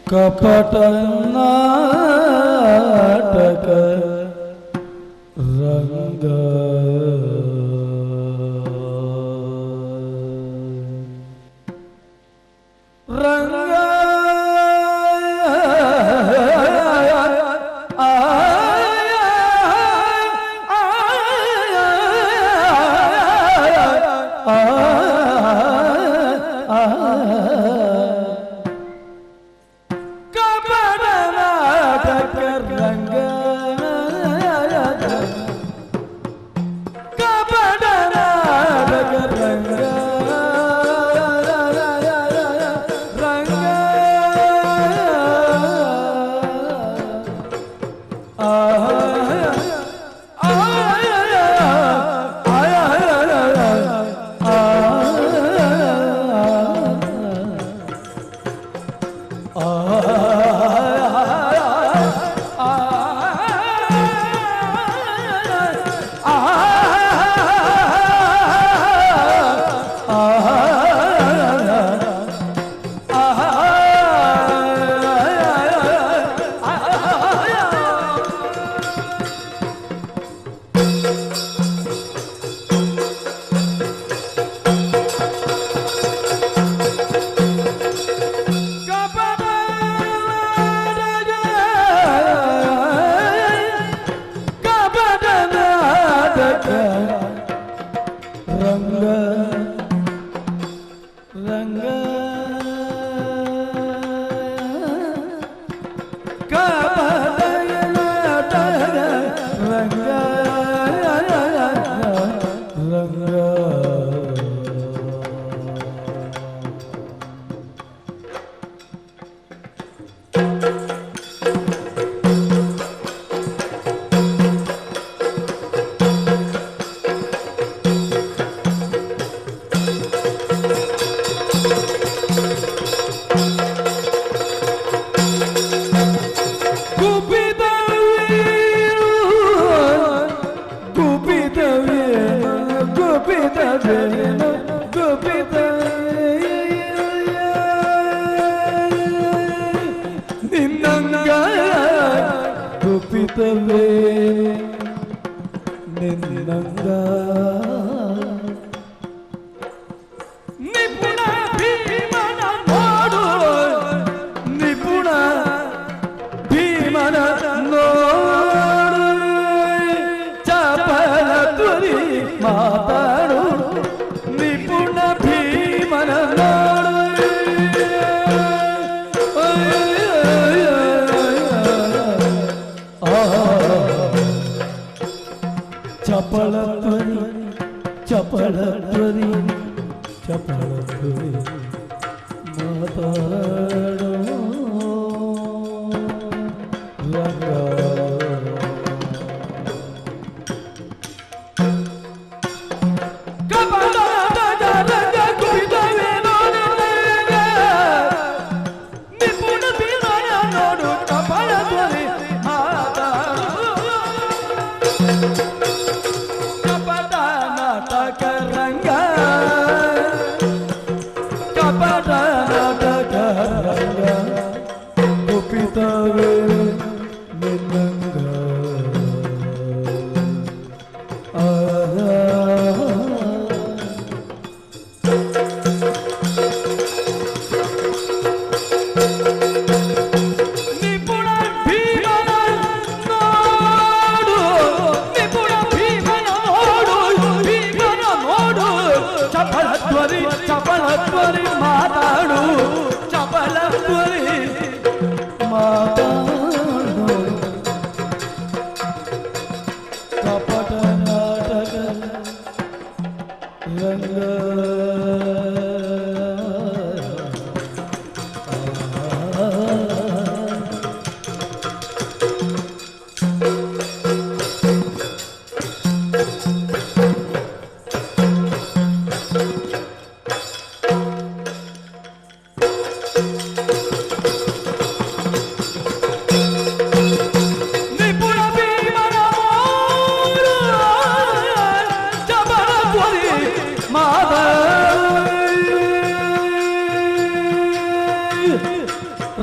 कपट नाटक रंग रंग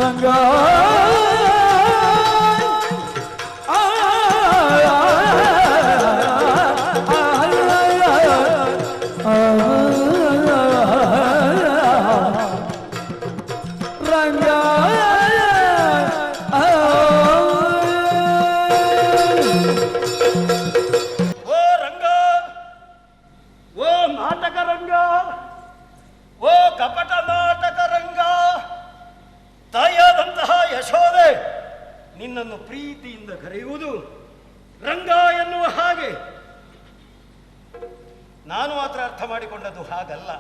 ರಂಗ ನಿನ್ನನ್ನು ಪ್ರೀತಿಯಿಂದ ಕರೆಯುವುದು ರಂಗ ಎನ್ನುವ ಹಾಗೆ. ನಾನು ಮಾತ್ರ ಅರ್ಥ ಮಾಡಿಕೊಂಡದ್ದು ಹಾಗಲ್ಲ.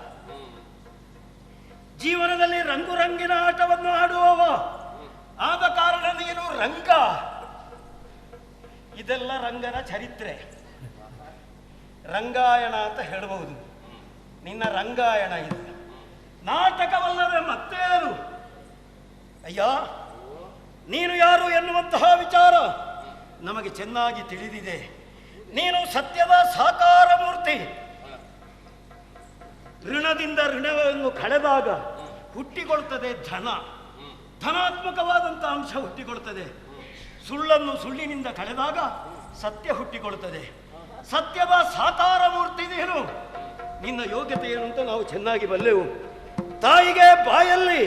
ಜೀವನದಲ್ಲಿ ರಂಗು ರಂಗಿನ ಆಟವನ್ನು ಆಡುವವ, ಆದ ಕಾರಣ ನೀನು ರಂಗ. ಇದೆಲ್ಲ ರಂಗನ ಚರಿತ್ರೆ. ರಂಗಾಯಣ ಅಂತ ಹೇಳಬಹುದು. ನಿನ್ನ ರಂಗಾಯಣ ಇದು ನಾಟಕವಲ್ಲದೆ ಮತ್ತೇನು? ಅಯ್ಯ, ನೀನು ಯಾರು ಎನ್ನುವಂತಹ ವಿಚಾರ ನಮಗೆ ಚೆನ್ನಾಗಿ ತಿಳಿದಿದೆ. ನೀನು ಸತ್ಯದ ಸಾಕಾರ ಮೂರ್ತಿ. ಋಣದಿಂದ ಋಣವನ್ನು ಕಳೆದಾಗ ಹುಟ್ಟಿಕೊಳ್ತದೆ ಧನ, ಧನಾತ್ಮಕವಾದಂಥ ಅಂಶ ಹುಟ್ಟಿಕೊಳ್ತದೆ. ಸುಳ್ಳನ್ನು ಸುಳ್ಳಿನಿಂದ ಕಳೆದಾಗ ಸತ್ಯ ಹುಟ್ಟಿಕೊಳ್ತದೆ. ಸತ್ಯದ ಸಾಕಾರ ಮೂರ್ತಿ ನೀನು. ನಿನ್ನ ಯೋಗ್ಯತೆ ಏನು ಅಂತ ನಾವು ಚೆನ್ನಾಗಿ ಬಲ್ಲೆವು. ತಾಯಿಗೆ ಬಾಯಲ್ಲಿ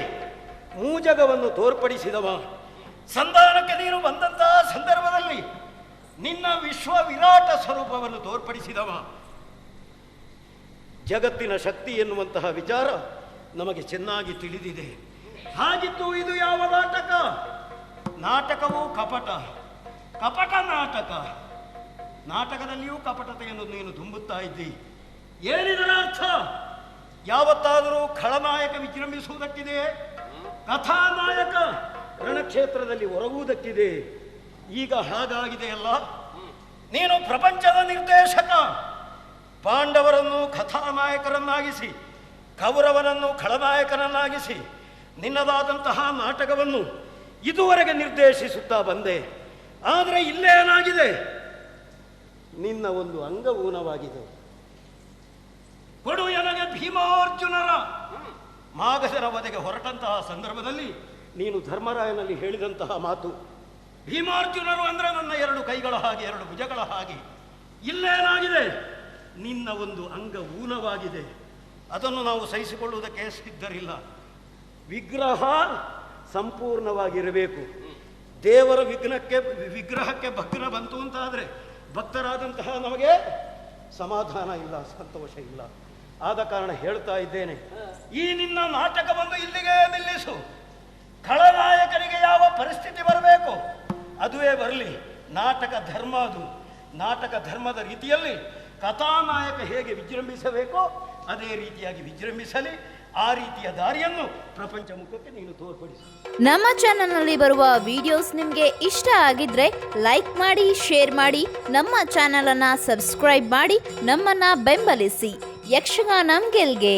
ಮೂಜಗವನ್ನು ತೋರ್ಪಡಿಸಿದವ, ಸಂಧಾನಕ್ಕೆ ನೀನು ಬಂದಂತಹ ಸಂದರ್ಭದಲ್ಲಿ ನಿನ್ನ ವಿಶ್ವ ವಿರಾಟ ಸ್ವರೂಪವನ್ನು ತೋರ್ಪಡಿಸಿದವ. ಜಗತ್ತಿನ ಶಕ್ತಿ ಎನ್ನುವಂತಹ ವಿಚಾರ ನಮಗೆ ಚೆನ್ನಾಗಿ ತಿಳಿದಿದೆ. ಹಾಗಿದ್ದು ಇದು ಯಾವ ನಾಟಕ? ನಾಟಕವೂ ಕಪಟ, ಕಪಟ ನಾಟಕ. ನಾಟಕದಲ್ಲಿಯೂ ಕಪಟತೆಯನ್ನು ನೀನು ತುಂಬುತ್ತಾ ಇದ್ದಿ. ಏನಿದರ ಅರ್ಥ? ಯಾವತ್ತಾದರೂ ಖಳನಾಯಕ ವಿಜೃಂಭಿಸುವುದಕ್ಕಿದೆ, ಕಥಾನಾಯಕ ರಣಕ್ಷೇತ್ರದಲ್ಲಿ ಹೊರಗುವುದಕ್ಕಿದೆ. ಈಗ ಹಾಗಾಗಿದೆಯಲ್ಲ. ನೀನು ಪ್ರಪಂಚದ ನಿರ್ದೇಶಕ. ಪಾಂಡವರನ್ನು ಕಥಾನಾಯಕರನ್ನಾಗಿಸಿ, ಕೌರವನನ್ನು ಖಳನಾಯಕನನ್ನಾಗಿಸಿ ನಿನ್ನದಾದಂತಹ ನಾಟಕವನ್ನು ಇದುವರೆಗೆ ನಿರ್ದೇಶಿಸುತ್ತಾ ಬಂದೆ. ಆದರೆ ಇಲ್ಲೇನಾಗಿದೆ? ನಿನ್ನ ಒಂದು ಅಂಗ ಊನವಾಗಿದೆ. ಕೊಡು ನನಗೆ ಭೀಮಾರ್ಜುನರ ಮಾಗಧರ ವಧೆಗೆ ಹೊರಟಂತಹ ಸಂದರ್ಭದಲ್ಲಿ ನೀನು ಧರ್ಮರಾಯನಲ್ಲಿ ಹೇಳಿದಂತಹ ಮಾತು, ಭೀಮಾರ್ಜುನರು ಅಂದರೆ ನನ್ನ ಎರಡು ಕೈಗಳ ಹಾಗೆ, ಎರಡು ಭುಜಗಳ ಹಾಗೆ. ಇಲ್ಲೇನಾಗಿದೆ? ನಿನ್ನ ಒಂದು ಅಂಗ ಊನವಾಗಿದೆ. ಅದನ್ನು ನಾವು ಸಹಿಸಿಕೊಳ್ಳುವುದಕ್ಕೆ ಸಿದ್ಧರಿಲ್ಲ. ವಿಗ್ರಹ ಸಂಪೂರ್ಣವಾಗಿರಬೇಕು. ದೇವರ ವಿಗ್ರಹಕ್ಕೆ ಭಗ್ನ ಬಂತು ಅಂತಾದರೆ ಭಕ್ತರಾದಂತಹ ನಮಗೆ ಸಮಾಧಾನ ಇಲ್ಲ, ಸಂತೋಷ ಇಲ್ಲ. ಆದ ಕಾರಣ ಹೇಳ್ತಾ ಇದ್ದೇನೆ, ಈ ನಿನ್ನ ನಾಟಕವನ್ನು ಇಲ್ಲಿಗೆ ನಿಲ್ಲಿಸು. ಖಳನಾಯಕನಿಗೆ ಯಾವ ಪರಿಸ್ಥಿತಿ ಬರಬೇಕು ಅದುವೇ ಬರಲಿ. ನಾಟಕ ಧರ್ಮ ಅದು. ನಾಟಕ ಧರ್ಮದ ರೀತಿಯಲ್ಲಿ ಕಥಾನಾಯಕ ಹೇಗೆ ವಿಜೃಂಭಿಸಬೇಕೋ ಅದೇ ರೀತಿಯಾಗಿ ವಿಜೃಂಭಿಸಲಿ. ಆ ರೀತಿಯ ದಾರಿಯನ್ನು ಪ್ರಪಂಚ ಮುಖಕ್ಕೆ ನೀನು ತೋರ್ಪಡಿಸು. ನಮ್ಮ ಚಾನಲ್ನಲ್ಲಿ ಬರುವ ವಿಡಿಯೋಸ್ ನಿಮಗೆ ಇಷ್ಟ ಆಗಿದ್ರೆ ಲೈಕ್ ಮಾಡಿ, ಶೇರ್ ಮಾಡಿ, ನಮ್ಮ ಚಾನಲನ್ನು ಸಬ್ಸ್ಕ್ರೈಬ್ ಮಾಡಿ, ನಮ್ಮನ್ನು ಬೆಂಬಲಿಸಿ. ಯಕ್ಷಗಾನಂ ಗೆಲ್ಗೆ.